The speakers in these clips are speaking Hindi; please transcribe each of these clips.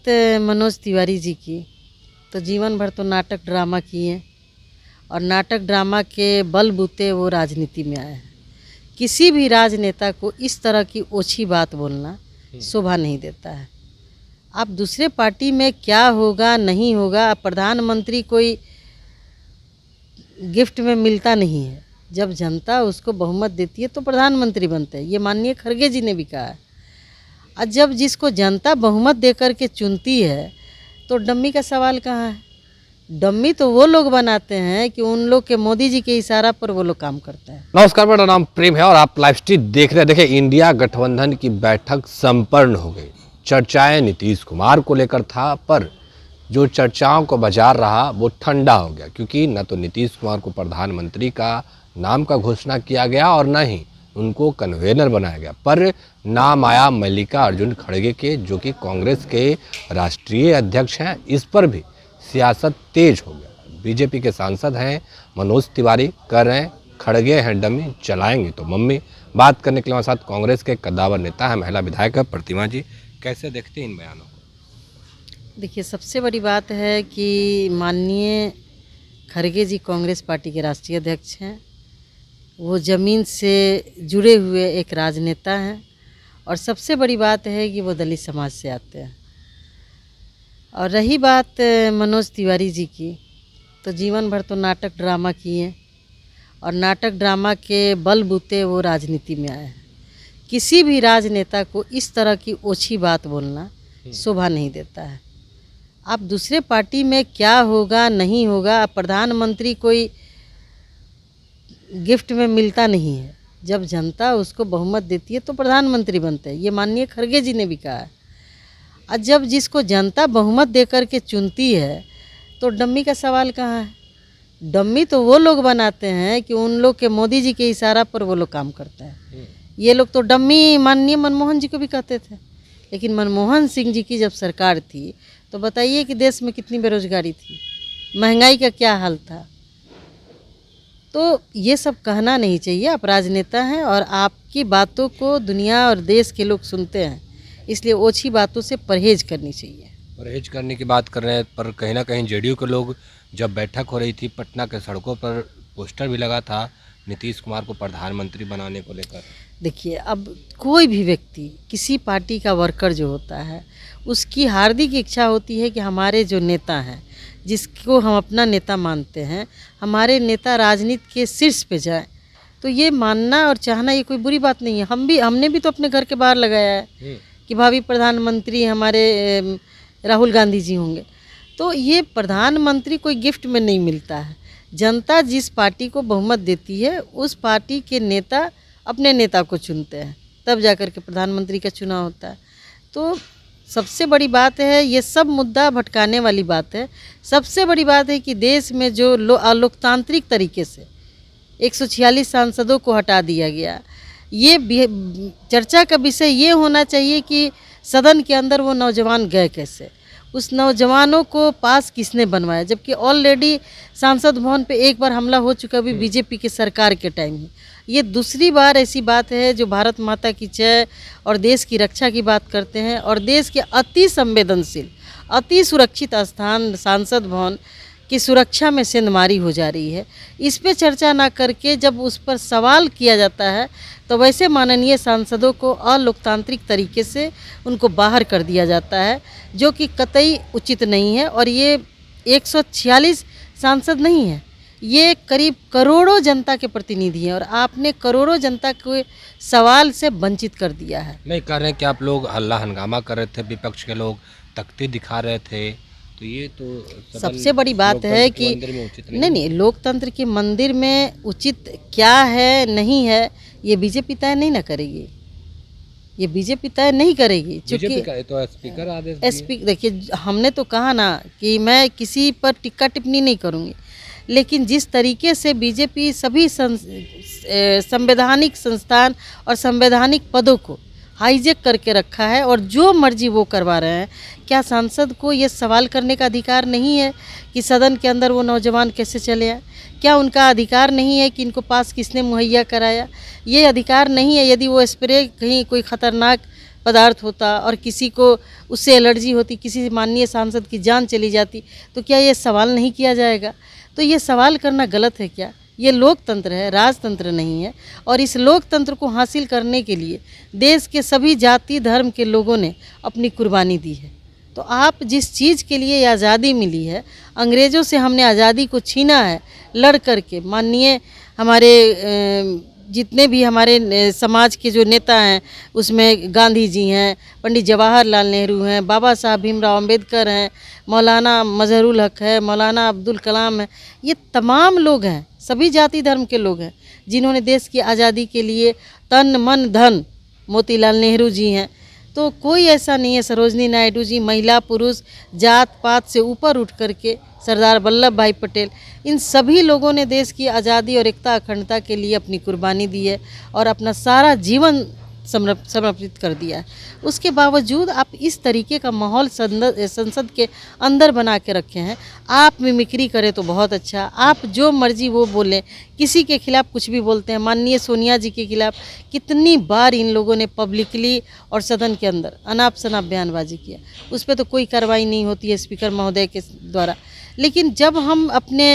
मनोज तिवारी जी की, तो जीवन भर तो नाटक ड्रामा किए और नाटक ड्रामा के बलबूते वो राजनीति में आए हैं। किसी भी राजनेता को इस तरह की ओछी बात बोलना शोभा नहीं देता है। आप दूसरे पार्टी में क्या होगा नहीं होगा, प्रधानमंत्री कोई गिफ्ट में मिलता नहीं है। जब जनता उसको बहुमत देती है तो प्रधानमंत्री बनते हैं, ये माननीय खड़गे जी ने भी कहा है। और जब जिसको जनता बहुमत देकर के चुनती है तो डम्मी का सवाल कहाँ है। डम्मी तो वो लोग बनाते हैं कि उन लोग के मोदी जी के इशारा पर वो लोग काम करते हैं। नमस्कार, मेरा नाम प्रेम है और आप लाइव स्ट्रीम देख रहे हैं। देखिए, इंडिया गठबंधन की बैठक संपन्न हो गई। चर्चाएं नीतीश कुमार को लेकर था, पर जो चर्चाओं को बाजार रहा वो ठंडा हो गया, क्योंकि न तो नीतीश कुमार को प्रधानमंत्री का नाम का घोषणा किया गया और न ही उनको कन्वेनर बनाया गया, पर नाम आया मल्लिकार्जुन खड़गे के, जो कि कांग्रेस के राष्ट्रीय अध्यक्ष हैं। इस पर भी सियासत तेज हो गया। बीजेपी के सांसद हैं मनोज तिवारी, कर रहे हैं खड़गे हैं डमी, चलाएंगे तो मम्मी। बात करने के लिए हमारे साथ कांग्रेस के कद्दावर नेता है, महिला विधायक है प्रतिमा जी। कैसे देखते हैं इन बयानों को? देखिए, सबसे बड़ी बात है कि माननीय खड़गे जी कांग्रेस पार्टी के राष्ट्रीय अध्यक्ष हैं। वो ज़मीन से जुड़े हुए एक राजनेता हैं और सबसे बड़ी बात है कि वो दलित समाज से आते हैं। और रही बात मनोज तिवारी जी की, तो जीवन भर तो नाटक ड्रामा किए और नाटक ड्रामा के बलबूते वो राजनीति में आए हैं। किसी भी राजनेता को इस तरह की ओछी बात बोलना शोभा नहीं देता है। आप दूसरे पार्टी में क्या होगा नहीं होगा, प्रधानमंत्री कोई गिफ्ट में मिलता नहीं है। जब जनता उसको बहुमत देती है तो प्रधानमंत्री बनते हैं, ये माननीय खड़गे जी ने भी कहा है। और जब जिसको जनता बहुमत देकर के चुनती है तो डम्मी का सवाल कहाँ है। डम्मी तो वो लोग बनाते हैं कि उन लोग के मोदी जी के इशारा पर वो लोग काम करते हैं। ये लोग तो डम्मी माननीय मनमोहन जी को भी कहते थे, लेकिन मनमोहन सिंह जी की जब सरकार थी तो बताइए कि देश में कितनी बेरोजगारी थी, महंगाई का क्या हाल था। तो ये सब कहना नहीं चाहिए। आप राजनेता हैं और आपकी बातों को दुनिया और देश के लोग सुनते हैं, इसलिए ओछी बातों से परहेज करनी चाहिए। परहेज करने की बात कर रहे हैं, पर कहीं ना कहीं जेडीयू के लोग, जब बैठक हो रही थी पटना के सड़कों पर पोस्टर भी लगा था नीतीश कुमार को प्रधानमंत्री बनाने को लेकर। देखिए, अब कोई भी व्यक्ति, किसी पार्टी का वर्कर जो होता है, उसकी हार्दिक इच्छा होती है कि हमारे जो नेता हैं, जिसको हम अपना नेता मानते हैं, हमारे नेता राजनीति के शीर्ष पे जाए। तो ये मानना और चाहना ये कोई बुरी बात नहीं है। हमने भी तो अपने घर के बाहर लगाया है कि भावी प्रधानमंत्री हमारे राहुल गांधी जी होंगे। तो ये प्रधानमंत्री कोई गिफ्ट में नहीं मिलता है। जनता जिस पार्टी को बहुमत देती है उस पार्टी के नेता अपने नेता को चुनते हैं, तब जाकर के प्रधानमंत्री का चुनाव होता है। तो सबसे बड़ी बात है, ये सब मुद्दा भटकाने वाली बात है। सबसे बड़ी बात है कि देश में जो लोकतांत्रिक तरीके से 146 सांसदों को हटा दिया गया, ये चर्चा का विषय ये होना चाहिए कि सदन के अंदर वो नौजवान गए कैसे, उस नौजवानों को पास किसने बनवाया, जबकि ऑलरेडी सांसद भवन पे एक बार हमला हो चुका भी बीजेपी के सरकार के टाइम में। ये दूसरी बार ऐसी बात है जो भारत माता की जय और देश की रक्षा की बात करते हैं और देश के अति संवेदनशील, अति सुरक्षित स्थान सांसद भवन की सुरक्षा में सेंधमारी हो जा रही है। इस पे चर्चा ना करके जब उस पर सवाल किया जाता है तो वैसे माननीय सांसदों को अलोकतांत्रिक तरीके से उनको बाहर कर दिया जाता है, जो कि कतई उचित नहीं है। और ये 146 सांसद नहीं है, ये करीब करोड़ों जनता के प्रतिनिधि हैं और आपने करोड़ों जनता को सवाल से वंचित कर दिया है। नहीं कह रहे हैं कि आप लोग हल्ला हंगामा कर रहे थे, विपक्ष के लोग तख्ती दिखा रहे थे, तो ये तो सबसे बड़ी बात है कि नहीं, लोकतंत्र के मंदिर में उचित क्या है नहीं है ये बीजेपी तय नहीं ना करेगी, ये बीजेपी तय नहीं करेगी। चूँकि तो स्पीकर आदेश देखिए, हमने तो कहा ना कि मैं किसी पर टिक्का टिप्पणी नहीं करूँगी, लेकिन जिस तरीके से बीजेपी सभी संवैधानिक संस्थान और संवैधानिक पदों को हाईजैक करके रखा है और जो मर्जी वो करवा रहे हैं, क्या सांसद को ये सवाल करने का अधिकार नहीं है कि सदन के अंदर वो नौजवान कैसे चले आए? क्या उनका अधिकार नहीं है कि इनको पास किसने मुहैया कराया? ये अधिकार नहीं है। यदि वो स्प्रे कहीं कोई ख़तरनाक पदार्थ होता और किसी को उससे एलर्जी होती, किसी माननीय सांसद की जान चली जाती, तो क्या ये सवाल नहीं किया जाएगा? तो ये सवाल करना गलत है क्या? ये लोकतंत्र है, राजतंत्र नहीं है। और इस लोकतंत्र को हासिल करने के लिए देश के सभी जाति धर्म के लोगों ने अपनी कुर्बानी दी है। तो आप जिस चीज़ के लिए ये आज़ादी मिली है, अंग्रेज़ों से हमने आज़ादी को छीना है लड़ कर के। माननीय हमारे जितने भी हमारे समाज के जो नेता हैं, उसमें गांधी जी हैं, पंडित जवाहरलाल नेहरू हैं, बाबा साहब भीमराव अंबेडकर हैं, मौलाना मजहरुल हक है, मौलाना अब्दुल कलाम है। ये तमाम लोग हैं, सभी जाति धर्म के लोग हैं, जिन्होंने देश की आज़ादी के लिए तन मन धन, मोतीलाल नेहरू जी हैं। तो कोई ऐसा नहीं है, सरोजनी नायडू जी, महिला पुरुष जात पात से ऊपर उठ करके, सरदार वल्लभ भाई पटेल, इन सभी लोगों ने देश की आज़ादी और एकता अखंडता के लिए अपनी कुर्बानी दी है और अपना सारा जीवन समर्पित कर दिया है। उसके बावजूद आप इस तरीके का माहौल संसद के अंदर बना के रखे हैं। आप मिमिक्री करें तो बहुत अच्छा, आप जो मर्जी वो बोलें, किसी के खिलाफ कुछ भी बोलते हैं। माननीय सोनिया जी के खिलाफ कितनी बार इन लोगों ने पब्लिकली और सदन के अंदर अनाप शनाप बयानबाजी किया, उस पर तो कोई कार्रवाई नहीं होती है स्पीकर महोदय के द्वारा। लेकिन जब हम अपने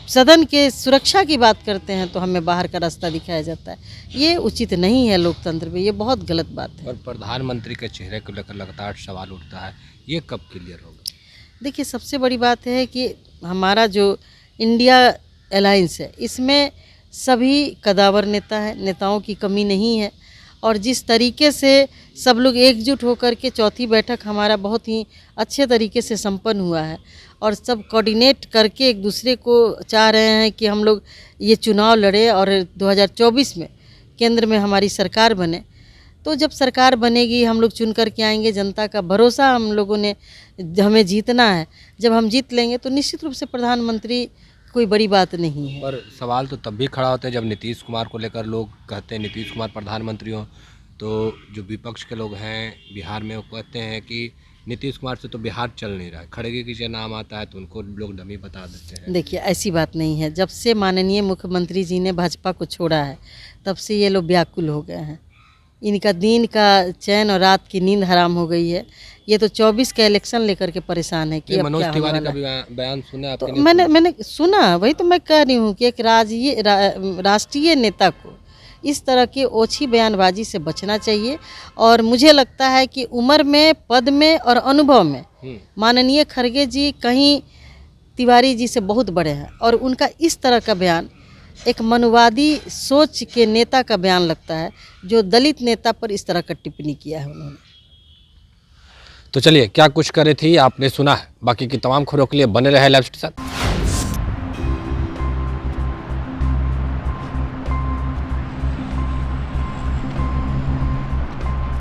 सदन के सुरक्षा की बात करते हैं तो हमें बाहर का रास्ता दिखाया जाता है। ये उचित नहीं है लोकतंत्र में, ये बहुत गलत बात है। और प्रधानमंत्री के चेहरे को लेकर लगातार सवाल उठता है, ये कब क्लियर होगा? देखिए, सबसे बड़ी बात है कि हमारा जो इंडिया अलायंस है, इसमें सभी कदावर नेता है, नेताओं की कमी नहीं है। और जिस तरीके से सब लोग एकजुट होकर के चौथी बैठक हमारा बहुत ही अच्छे तरीके से संपन्न हुआ है और सब कोऑर्डिनेट करके एक दूसरे को चाह रहे हैं कि हम लोग ये चुनाव लड़े और 2024 में केंद्र में हमारी सरकार बने। तो जब सरकार बनेगी, हम लोग चुन कर के आएंगे, जनता का भरोसा हम लोगों ने हमें जीतना है। जब हम जीत लेंगे तो निश्चित रूप से प्रधानमंत्री कोई बड़ी बात नहीं है। पर सवाल तो तब भी खड़ा होता है जब नीतीश कुमार को लेकर लोग कहते हैं नीतीश कुमार प्रधानमंत्री हो, तो जो विपक्ष के लोग हैं बिहार में वो कहते हैं कि नीतीश कुमार से तो बिहार चल नहीं रहा है। खड़गे की जब नाम आता है तो उनको लोग डमी बता देते हैं। देखिए, ऐसी बात नहीं है। जब से माननीय मुख्यमंत्री जी ने भाजपा को छोड़ा है, तब से ये लोग व्याकुल हो गए हैं। इनका दिन का चैन और रात की नींद हराम हो गई है। ये तो 24 का इलेक्शन लेकर के परेशान है कि अब मनोज क्या होने तिवारी वाला का है। बयान सुना तो आपने? मैंने सुना, वही तो मैं कह रही हूँ कि एक राष्ट्रीय नेता को इस तरह की ओछी बयानबाजी से बचना चाहिए। और मुझे लगता है कि उम्र में, पद में और अनुभव में माननीय खड़गे जी कहीं तिवारी जी से बहुत बड़े हैं और उनका इस तरह का बयान एक मनुवादी सोच के नेता का बयान लगता है, जो दलित नेता पर इस तरह का टिप्पणी किया है उन्होंने। तो चलिए, क्या कुछ करे थी आपने सुना है। बाकी की तमाम खबरों के लिए बने रहे लाइव के साथ।